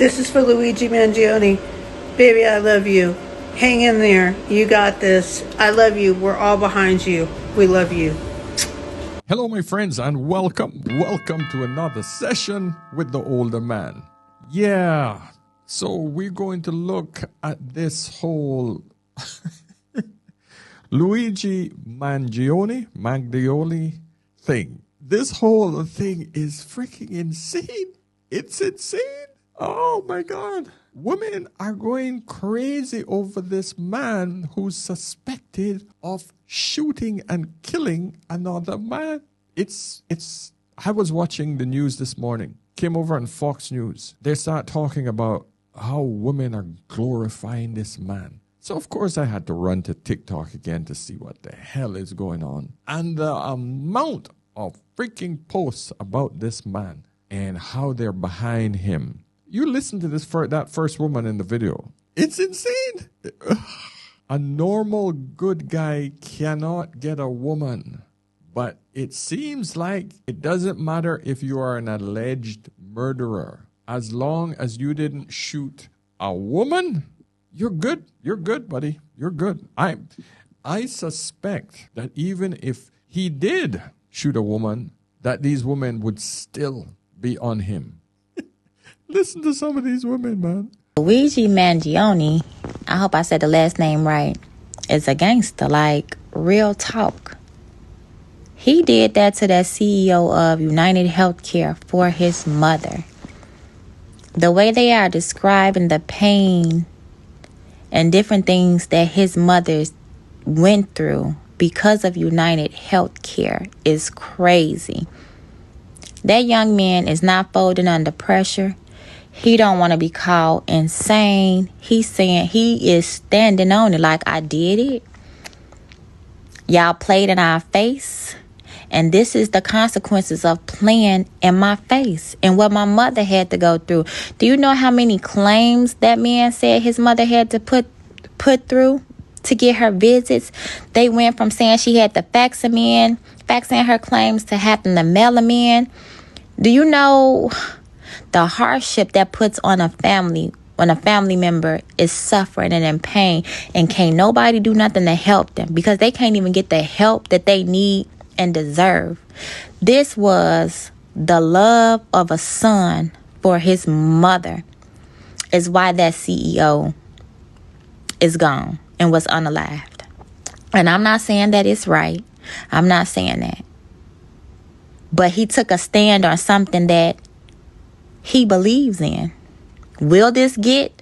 This is for Luigi Mangione. Baby, I love you. Hang in there. You got this. I love you. We're all behind you. We love you. Hello, my friends, and welcome to another session with the older man. Yeah, so we're going to look at this whole Luigi Mangione thing. This whole thing is freaking insane. It's insane. Oh my God. Women are going crazy over this man who's suspected of shooting and killing another man. I was watching the news this morning, came over on Fox News. They start talking about how women are glorifying this man. So, of course, I had to run to TikTok again to see what the hell is going on. And the amount of freaking posts about this man and how they're behind him. You listen to that first woman in the video. It's insane. A normal good guy cannot get a woman. But it seems like it doesn't matter if you are an alleged murderer. As long as you didn't shoot a woman, you're good. You're good, buddy. You're good. I suspect that even if he did shoot a woman, that these women would still be on him. Listen to some of these women, man. Luigi Mangione, I hope I said the last name right, is a gangster, like real talk. He did that to that CEO of United Healthcare for his mother. The way they are describing the pain and different things that his mother went through because of United Healthcare is crazy. That young man is not folding under pressure. He don't want to be called insane. He's saying he is standing on it like, I did it. Y'all played in our face. And this is the consequences of playing in my face and what my mother had to go through. Do you know how many claims that man said his mother had to put through to get her visits? They went from saying she had to faxing her claims to having to mail them in. Do you know the hardship that puts on a family when a family member is suffering and in pain and can't nobody do nothing to help them because they can't even get the help that they need and deserve? This was the love of a son for his mother is why that CEO is gone and was unalived. And I'm not saying that it's right. I'm not saying that. But he took a stand on something that he believes in. Will this get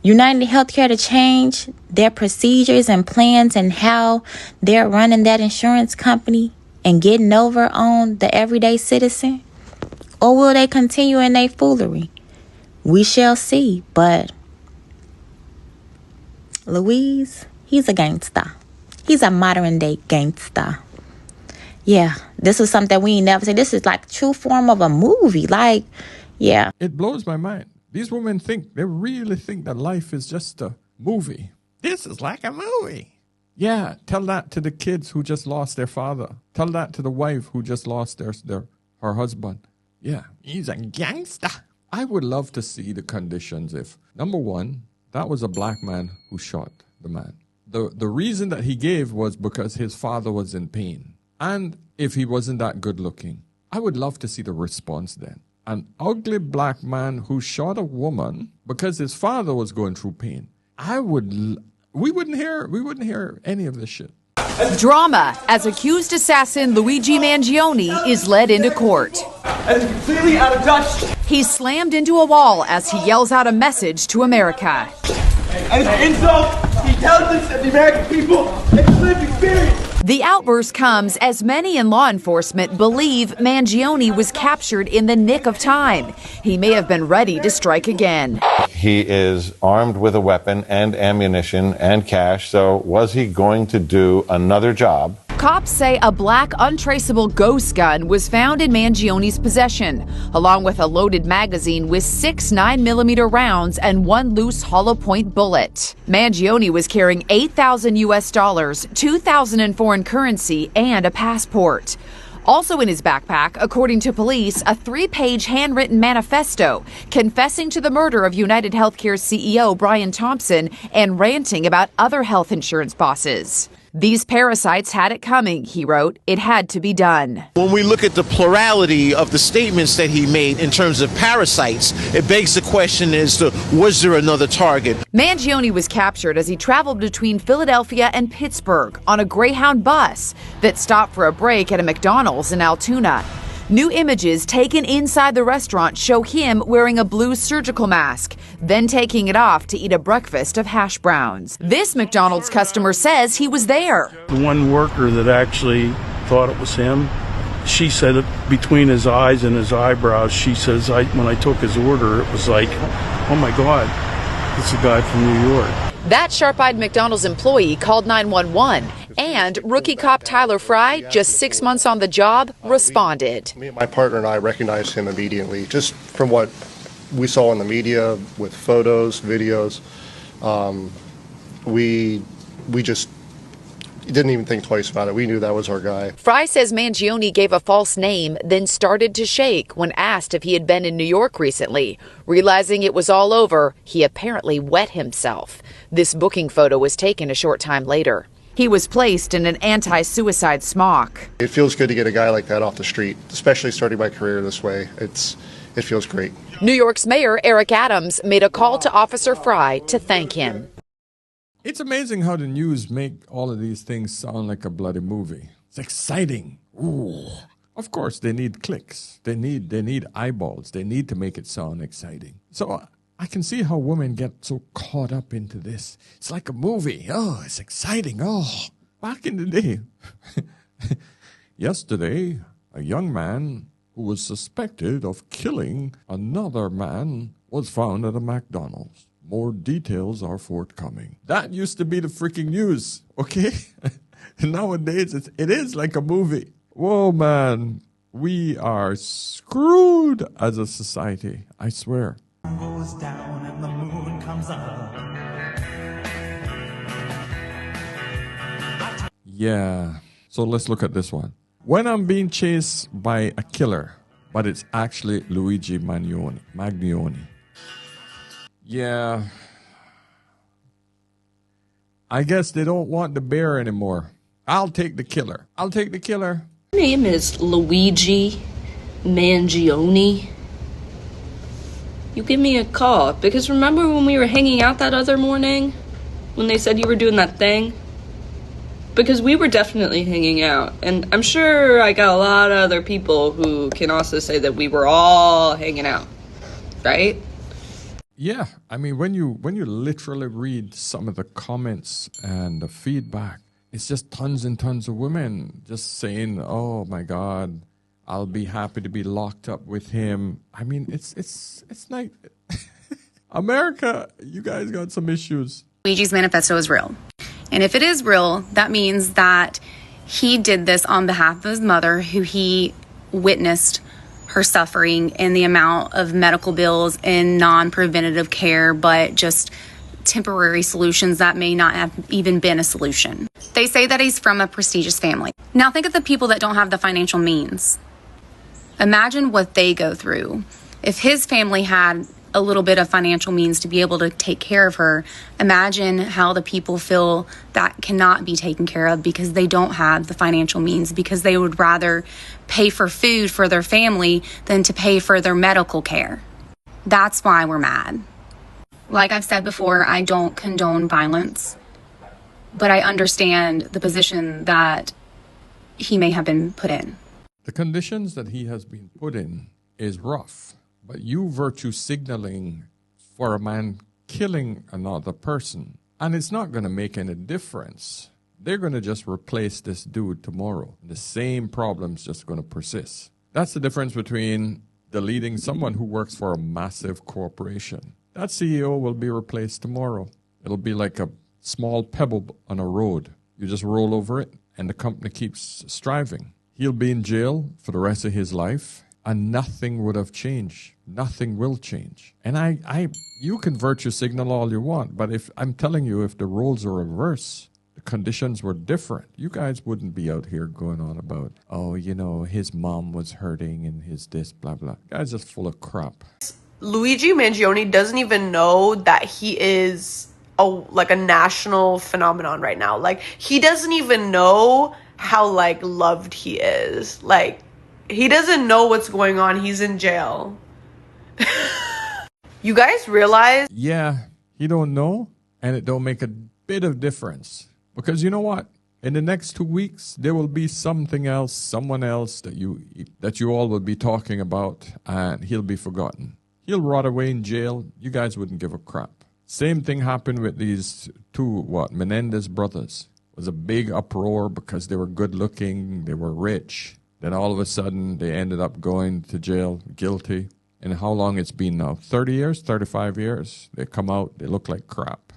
United Healthcare to change their procedures and plans and how they're running that insurance company and getting over on the everyday citizen? Or will they continue in their foolery? We shall see. But Louise, he's a gangster. He's a modern day gangster. Yeah, this is something we ain't never seen. This is like true form of a movie. Like, yeah. It blows my mind. These women they really think that life is just a movie. This is like a movie. Yeah, tell that to the kids who just lost their father. Tell that to the wife who just lost her husband. Yeah, he's a gangster. I would love to see the conditions if, number one, that was a black man who shot the man. The reason that he gave was because his father was in pain. And if he wasn't that good looking, I would love to see the response then. An ugly black man who shot a woman because his father was going through pain. We wouldn't hear any of this shit. Drama as accused assassin Luigi Mangione is led into court. And he's completely out of touch. He's slammed into a wall as he yells out a message to America. And it's an insult to the intelligence of the American people and lived experience. The outburst comes as many in law enforcement believe Mangione was captured in the nick of time. He may have been ready to strike again. He is armed with a weapon and ammunition and cash, so was he going to do another job? Cops say a black untraceable ghost gun was found in Mangione's possession, along with a loaded magazine with 6 9mm rounds and 1 loose hollow point bullet. Mangione was carrying $8,000 US, $2,000 in foreign currency, and a passport. Also in his backpack, according to police, a 3-page handwritten manifesto confessing to the murder of United Healthcare's CEO Brian Thompson and ranting about other health insurance bosses. These parasites had it coming, he wrote. It had to be done. When we look at the plurality of the statements that he made in terms of parasites, it begs the question as to, was there another target? Mangione was captured as he traveled between Philadelphia and Pittsburgh on a Greyhound bus that stopped for a break at a McDonald's in Altoona. New images taken inside the restaurant show him wearing a blue surgical mask, then taking it off to eat a breakfast of hash browns. This McDonald's customer says he was there. The one worker that actually thought it was him, she said it between his eyes and his eyebrows. She says, when I took his order, it was like, oh my God, it's a guy from New York. That sharp-eyed McDonald's employee called 911, and rookie cop Tyler Fry, just 6 months on the job, responded. Me and my partner and I recognized him immediately, just from what we saw in the media with photos, videos. We just didn't even think twice about it. We knew that was our guy. Fry says Mangione gave a false name, then started to shake when asked if he had been in New York recently. Realizing it was all over, he apparently wet himself. This booking photo was taken a short time later. He was placed in an anti-suicide smock. It feels good to get a guy like that off the street, especially starting my career this way. It feels great. New York's Mayor Eric Adams made a call to Officer Fry to thank him. It's amazing how the news make all of these things sound like a bloody movie. It's exciting. Ooh. Of course, they need clicks. They need eyeballs. They need to make it sound exciting. So I can see how women get so caught up into this. It's like a movie. Oh, it's exciting. Oh, back in the day. Yesterday, a young man who was suspected of killing another man was found at a McDonald's. More details are forthcoming. That used to be the freaking news, okay? Nowadays, it is like a movie. Whoa, man. We are screwed as a society, I swear. Goes down and the moon comes up. Yeah. So let's look at this one. When I'm being chased by a killer, but it's actually Luigi Mangione. Yeah. I guess they don't want the bear anymore. I'll take the killer. I'll take the killer. My name is Luigi Mangione. You give me a call, because remember when we were hanging out that other morning? When they said you were doing that thing? Because we were definitely hanging out, and I'm sure I got a lot of other people who can also say that we were all hanging out, right? Yeah, I mean, when you literally read some of the comments and the feedback, it's just tons and tons of women just saying, "Oh my God, I'll be happy to be locked up with him." I mean, it's like America. You guys got some issues. Luigi's manifesto is real, and if it is real, that means that he did this on behalf of his mother, who he witnessed her suffering and the amount of medical bills and non-preventative care, but just temporary solutions that may not have even been a solution. They say that he's from a prestigious family. Now think of the people that don't have the financial means. Imagine what they go through. If his family had a little bit of financial means to be able to take care of her, imagine how the people feel that cannot be taken care of because they don't have the financial means, because they would rather pay for food for their family than to pay for their medical care. That's why we're mad. Like I've said before, I don't condone violence, but I understand the position that he may have been put in. The conditions that he has been put in is rough. But you virtue signaling for a man killing another person, and it's not going to make any difference. They're going to just replace this dude tomorrow. The same problem's just going to persist. That's the difference between deleting someone who works for a massive corporation. That CEO will be replaced tomorrow. It'll be like a small pebble on a road. You just roll over it, and the company keeps striving. He'll be in jail for the rest of his life. And nothing would have changed. Nothing will change. And you can virtue signal all you want, but if I'm telling you, if the roles are reversed, the conditions were different, you guys wouldn't be out here going on about, oh, you know, his mom was hurting and his this, blah, blah. Guys are full of crap. Luigi Mangione doesn't even know that he is a national phenomenon right now. Like, he doesn't even know how, like, loved he is. Like, he doesn't know what's going on. He's in jail. You guys realize? Yeah, he don't know, and it don't make a bit of difference. Because you know what? In the next 2 weeks, there will be something else, someone else that you all will be talking about, and he'll be forgotten. He'll rot away in jail. You guys wouldn't give a crap. Same thing happened with these two, Menendez brothers. It was a big uproar because they were good looking, they were rich. Then all of a sudden, they ended up going to jail, guilty. And how long it's been now? 30 years, 35 years. They come out, they look like crap.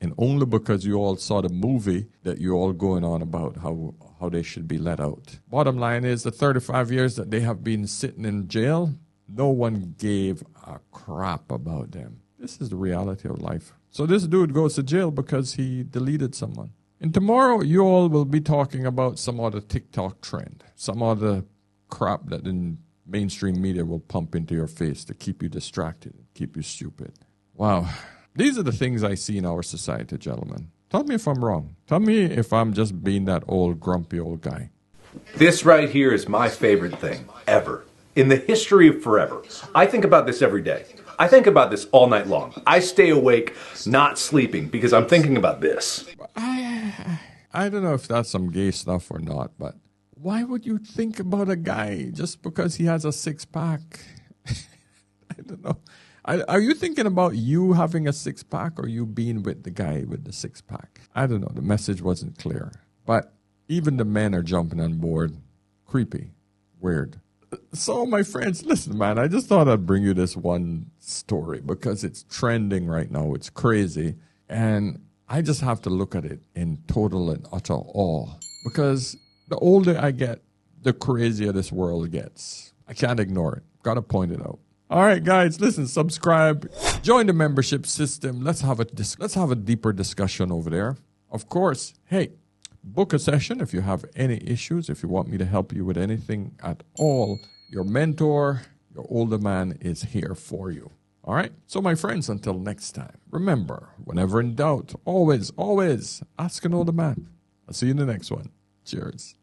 And only because you all saw the movie that you all going on about how they should be let out. Bottom line is the 35 years that they have been sitting in jail, no one gave a crap about them. This is the reality of life. So this dude goes to jail because he deleted someone. And tomorrow you all will be talking about some other TikTok trend, some other crap that the mainstream media will pump into your face to keep you distracted, keep you stupid. Wow. These are the things I see in our society, gentlemen. Tell me if I'm wrong. Tell me if I'm just being that old grumpy old guy. This right here is my favorite thing ever. In the history of forever. I think about this every day. I think about this all night long. I stay awake, not sleeping, because I'm thinking about this. I don't know if that's some gay stuff or not, but why would you think about a guy just because he has a six-pack? I don't know. Are you thinking about you having a six-pack or you being with the guy with the six-pack? I don't know. The message wasn't clear. But even the men are jumping on board. Creepy. Weird. So, my friends, listen, man, I just thought I'd bring you this one story because it's trending right now. It's crazy. And I just have to look at it in total and utter awe because the older I get, the crazier this world gets. I can't ignore it. Got to point it out. All right, guys, listen, subscribe, join the membership system. Let's have a deeper discussion over there. Of course, hey, book a session if you have any issues, if you want me to help you with anything at all. Your mentor, your older man is here for you. All right? So, my friends, until next time, remember, whenever in doubt, always ask an older man. I'll see you in the next one. Cheers.